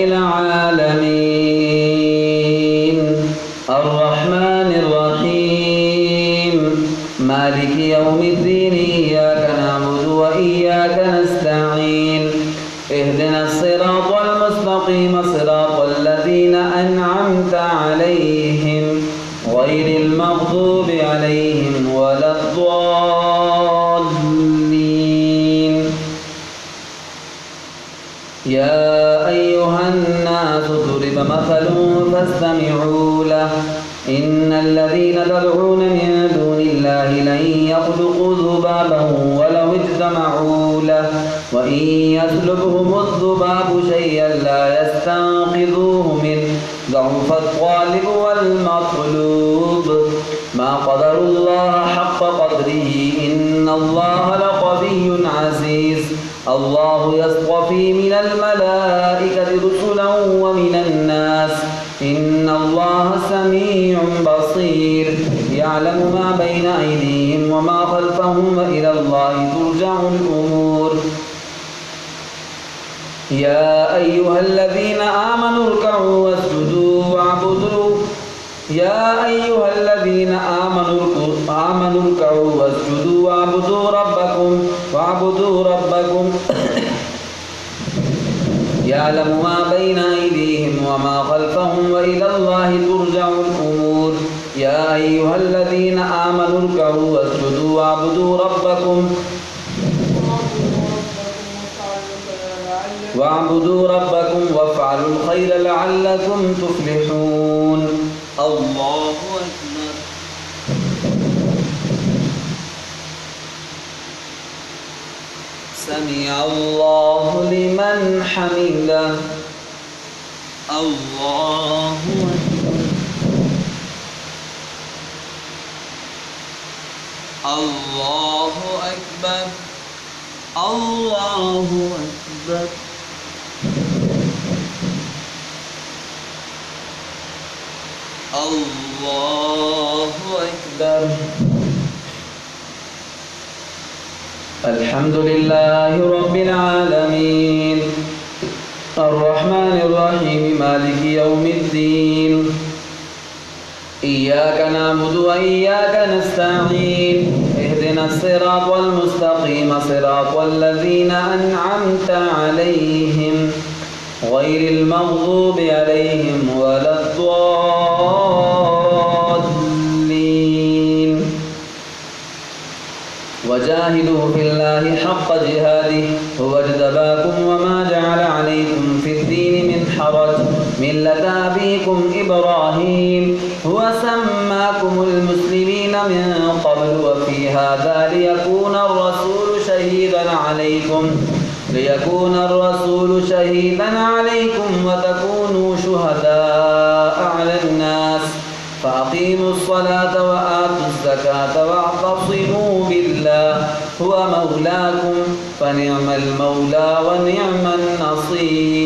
العالمين الرحمن الرحيم مالك يوم الدين إياك نعبد وإياك نستعين اهدنا الصراط المستقيم صراط الذين أنعمت عليهم غير المغضوب عليهم ولا الضالين يا أيها الناس ضرب مثل فاستمعوا له إن الذين تدعون من دون الله لن يخلقوا ذبابا ولو اجتمعوا له وإن يسلبهم الذباب شيئا لا يستنقذوه منه ضعف الطالب والمطلوب ما قدروا الله حق قدره إن الله لقوي عزيز الله يصطفي من الملائكة رسلا ومن الناس إن الله سميع بصير يعلم ما بين أيديهم وما خلفهم وإلى الله ترجع الأمور يا أيها الذين آمنوا اركعوا واسجدوا واعبدوا يا أيها الذين آمنوا اركعوا واسجدوا واعبدوا ربكم يعلم ما بين أيديهم وما خلفهم وإلى الله ترجع الأمور يا أيها الذين آمنوا اركعوا واسجدوا واعبدوا ربكم وافعلوا الخير لعلكم تفلحون الله أكبر سمع الله لمن حمده الله أكبر الله أكبر الله أكبر الله أكبر الحمد لله رب العالمين الرحمن الرحيم مالك يوم الدين إياك نعبد وإياك نستعين اهدنا الصراط المستقيم صراط الذين أنعمت عليهم غير المغضوب عليهم ولا الضالين وجاهدوا في الله حق جهاده هو اجتباكم وما جعل عليكم في الدين من حرج ملة أبيكم إبراهيم هو سماكم المسلمين من قبل وفي هذا ليكون الرسول شهيدا عليكم وتكونوا شهداء على الناس فأقيموا الصلاة وآتوا الزكاة واعتصموا بالله هو مولاكم فنعم المولى ونعم النصير